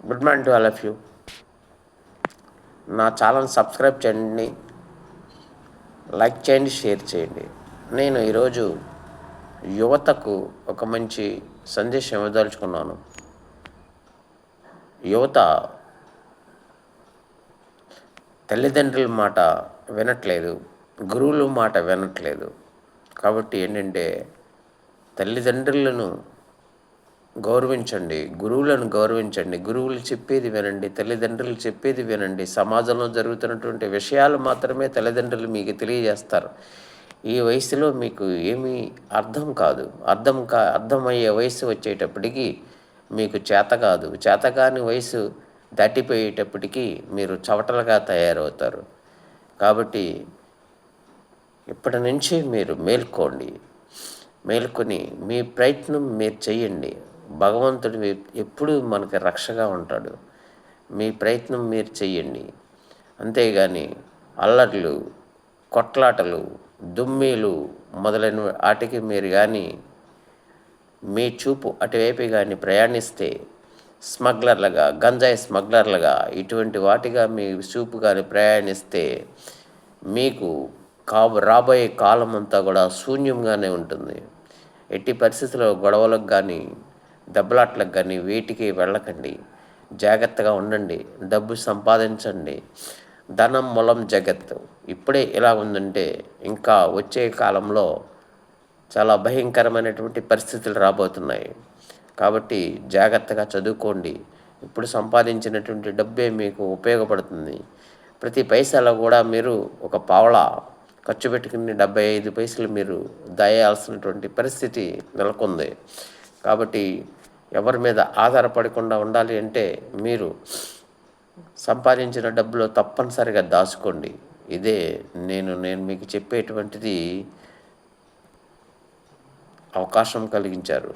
Good morning to all of you. నా channel subscribe చేయండి, like చేయండి, షేర్ చేయండి. నేను ఈరోజు యువతకు ఒక మంచి సందేశం ఇవ్వదలుచుకున్నాను. యువత తల్లిదండ్రుల మాట వినట్లేదు, గురువుల మాట వినట్లేదు. కాబట్టి ఏంటంటే తల్లిదండ్రులను గౌరవించండి, గురువులను గౌరవించండి, గురువులు చెప్పేది వినండి, తల్లిదండ్రులు చెప్పేది వినండి. సమాజంలో జరుగుతున్నటువంటి విషయాలు మాత్రమే తల్లిదండ్రులు మీకు తెలియజేస్తారు. ఈ వయసులో మీకు ఏమీ అర్థం కాదు. అర్థమయ్యే వయసు వచ్చేటప్పటికి మీకు చేత కాదు. చేతకాని వయసు దాటిపోయేటప్పటికి మీరు చవటలుగా తయారవుతారు. కాబట్టి ఇప్పటి నుంచి మీరు మేల్కొని మీ ప్రయత్నం మీరు చెయ్యండి. భగవంతుడు ఎప్పుడూ మనకి రక్షగా ఉంటాడు. మీ ప్రయత్నం మీరు చెయ్యండి. అంతేగాని అల్లర్లు, కొట్లాటలు, దుమ్మీలు మొదలైన వాటికి మీరు కానీ మీ చూపు అటువైపు కానీ ప్రయాణిస్తే స్మగ్లర్లుగా, గంజాయి స్మగ్లర్లుగా, ఇటువంటి వాటిగా మీ చూపు కానీ ప్రయాణిస్తే మీకు రాబోయే కాలం అంతా కూడా శూన్యంగానే ఉంటుంది. ఎట్టి పరిస్థితుల్లో గొడవలకు కానీ, దెబ్బలాట్లకు కానీ వీటికి వెళ్ళకండి. జాగ్రత్తగా ఉండండి, డబ్బు సంపాదించండి. ధనం మూలం జగత్తు. ఇప్పుడే ఇలా ఉందంటే ఇంకా వచ్చే కాలంలో చాలా భయంకరమైనటువంటి పరిస్థితులు రాబోతున్నాయి. కాబట్టి జాగ్రత్తగా చదువుకోండి. ఇప్పుడు సంపాదించినటువంటి డబ్బే మీకు ఉపయోగపడుతుంది. ప్రతి పైసలో కూడా మీరు ఒక పావలా ఖర్చు పెట్టుకుని 75 పైసలు మీరు దాయాల్సినటువంటి పరిస్థితి నెలకొంది. కాబట్టి ఎవరి మీద ఆధారపడకుండా ఉండాలి అంటే మీరు సంపాదించిన డబ్బులో తప్పనిసరిగా దాచుకోండి. ఇదే నేను మీకు చెప్పేటువంటిది అవకాశం కలిగించారు.